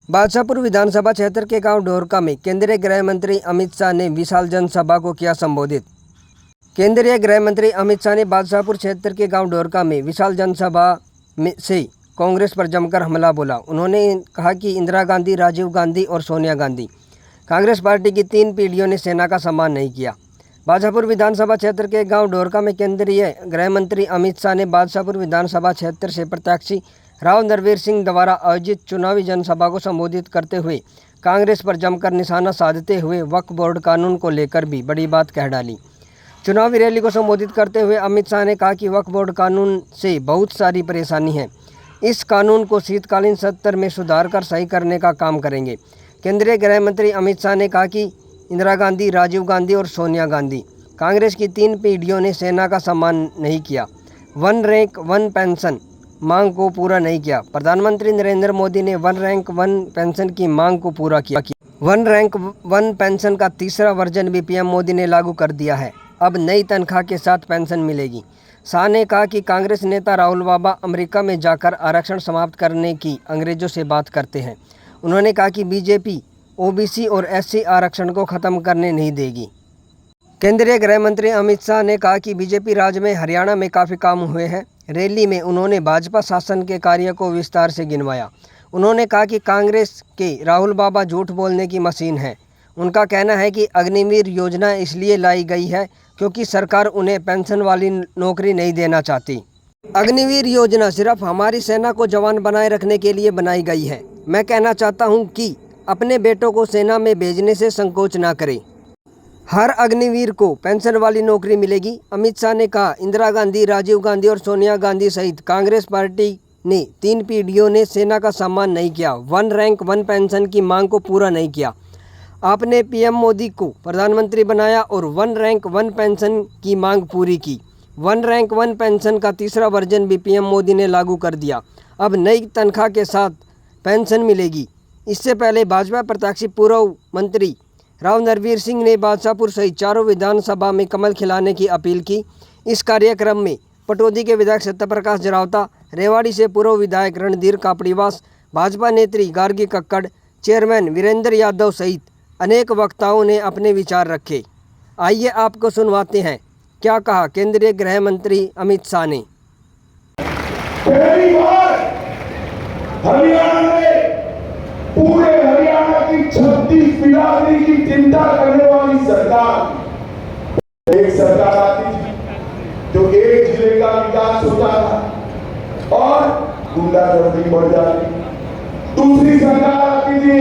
बादशाहपुर विधानसभा क्षेत्र के गांव ढोरका में केंद्रीय गृह मंत्री अमित शाह ने विशाल जनसभा को किया संबोधित। केंद्रीय गृह मंत्री अमित शाह ने बादशाहपुर क्षेत्र के गांव ढोरका में विशाल जनसभा से कांग्रेस पर जमकर हमला बोला। उन्होंने कहा कि इंदिरा गांधी, राजीव गांधी और सोनिया गांधी कांग्रेस पार्टी की 3 पीढ़ियों ने सेना का सम्मान नहीं किया। बादशाहपुर विधानसभा क्षेत्र के गांव ढोरका में केंद्रीय गृह मंत्री अमित शाह ने बादशाहपुर विधानसभा क्षेत्र से प्रत्याशी राव नरवीर सिंह द्वारा आयोजित चुनावी जनसभा को संबोधित करते हुए कांग्रेस पर जमकर निशाना साधते हुए वक्फ बोर्ड कानून को लेकर भी बड़ी बात कह डाली। चुनावी रैली को संबोधित करते हुए अमित शाह ने कहा कि वक्फ बोर्ड कानून से बहुत सारी परेशानी है। इस कानून को शीतकालीन सत्र में सुधार कर सही करने का काम करेंगे। केंद्रीय गृह मंत्री अमित शाह ने कहा कि इंदिरा गांधी, राजीव गांधी और सोनिया गांधी कांग्रेस की 3 पीढ़ियों ने सेना का सम्मान नहीं किया, 1 रैंक 1 पेंशन मांग को पूरा नहीं किया। प्रधानमंत्री नरेंद्र मोदी ने 1 रैंक 1 पेंशन की मांग को पूरा किया। 1 रैंक 1 पेंशन का तीसरा वर्जन भी पीएम मोदी ने लागू कर दिया है। अब नई तनख्वाह के साथ पेंशन मिलेगी। शाह ने कहा कि कांग्रेस नेता राहुल बाबा अमेरिका में जाकर आरक्षण समाप्त करने की अंग्रेजों से बात करते हैं। उन्होंने कहा कि बीजेपी ओबीसी और एससी आरक्षण को खत्म करने नहीं देगी। केंद्रीय गृह मंत्री अमित शाह ने कहा कि बीजेपी राज्य में हरियाणा में काफ़ी काम हुए हैं। रैली में उन्होंने भाजपा शासन के कार्य को विस्तार से गिनवाया। उन्होंने कहा कि कांग्रेस के राहुल बाबा झूठ बोलने की मशीन है। उनका कहना है कि अग्निवीर योजना इसलिए लाई गई है क्योंकि सरकार उन्हें पेंशन वाली नौकरी नहीं देना चाहती। अग्निवीर योजना सिर्फ हमारी सेना को जवान बनाए रखने के लिए बनाई गई है। मैं कहना चाहता हूं कि अपने बेटों को सेना में भेजने से संकोच ना करें। हर अग्निवीर को पेंशन वाली नौकरी मिलेगी। अमित शाह ने कहा, इंदिरा गांधी, राजीव गांधी और सोनिया गांधी सहित कांग्रेस पार्टी ने 3 पीढ़ियों ने सेना का सम्मान नहीं किया, 1 रैंक 1 पेंशन की मांग को पूरा नहीं किया। आपने पीएम मोदी को प्रधानमंत्री बनाया और 1 रैंक 1 पेंशन की मांग पूरी की। 1 रैंक 1 पेंशन का तीसरा वर्जन भी पीएम मोदी ने लागू कर दिया। अब नई तनख्वाह के साथ पेंशन मिलेगी। इससे पहले भाजपा प्रत्याशी पूर्व मंत्री राव नरवीर सिंह ने बादशाहपुर सहित चारों विधानसभा में कमल खिलाने की अपील की। इस कार्यक्रम में पटौदी के विधायक सत्यप्रकाश जरावता, रेवाड़ी से पूर्व विधायक रणधीर कापड़ीवास, भाजपा नेत्री गार्गी कक्कड़, चेयरमैन वीरेंद्र यादव सहित अनेक वक्ताओं ने अपने विचार रखे। आइए आपको सुनवाते हैं क्या कहा केंद्रीय गृह मंत्री अमित शाह ने। पहली बार हरियाणा में पूरे हरियाणा की 36 बिरादरी की चिंता करने वाली सरकार, एक सरकार आती थी जो एक जिले का विकास होता था और गुंडागर्दी बढ़ जाती। दूसरी सरकार आती थी,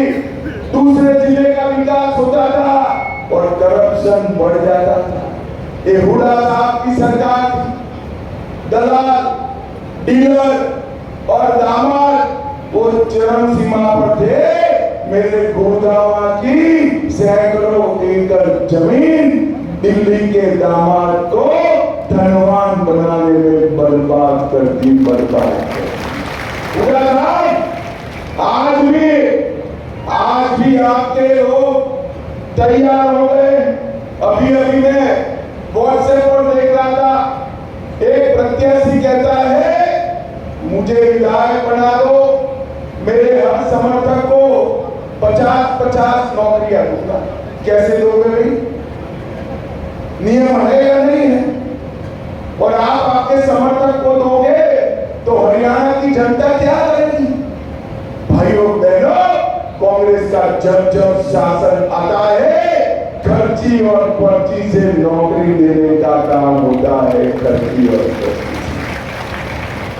दूसरे जिले का विकास होता था और करप्शन बढ़ जाता था। ये हुड्डा साहब की सरकार थी। दलाल, डीलर और दामाद वो चरम सीमा पर थे। मेरे गुड़गांव की सैकड़ों एकड़ जमीन दिल्ली के दामाद को धनवान बनाने में बर्बाद करती बर्बाद। आज भी आपके लोग तैयार हो गए। अभी मैं व्हाट्सएप पर देख रहा था, एक प्रत्याशी कहता है मुझे विधायक बना दो, मेरे हर समर्थक को 50-50 नौकरियां दूंगा। कैसे दोगे भाई? नियम है या नहीं है? और आप आपके समर्थक को दोगे तो हरियाणा की जनता क्या करेगी? भाइयों बहनों, कांग्रेस का जब शासन आता है, खर्ची और पर्ची से नौकरी देने का काम होता है। खर्ची और पर्ची।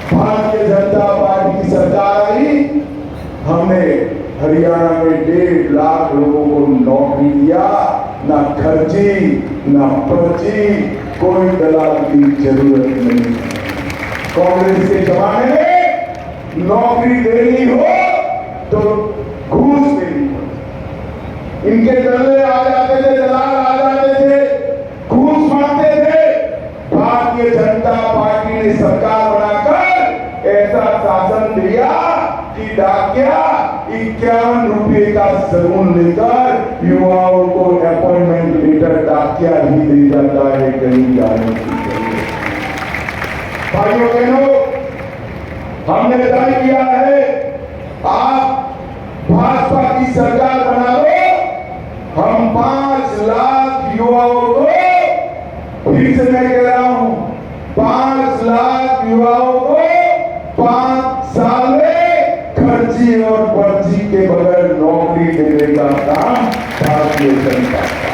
भारतीय जनता पार्टी की सरकार आई, हमने हरियाणा में 1.5 लाख लोगों को नौकरी दिया। ना खर्ची ना पर्ची, कोई दलाल की जरूरत नहीं। कांग्रेस के जमाने में नौकरी देनी हो तो घूस देनी हो। इनके दल्ले आ जाते थे, दलाल आ जाते थे, घूस मांगते थे। भारतीय जनता पार्टी ने सरकार बनाकर ऐसा शासन दिया कि डाकिया 51 रुपए का सगुन लेकर युवाओं को अपॉइंटमेंट लेटर डाकिया ही दे जाता है कहीं जाने की। भाइयों बहनों, हमने तय किया है आप भाजपा की सरकार बना दो, हम 5 लाख युवाओं को, फिर से मैं कह रहा हूं, 5 लाख युवाओं को 5 साल में खर्ची और पर्ची के बगैर नौकरी देने का काम भारतीय जनता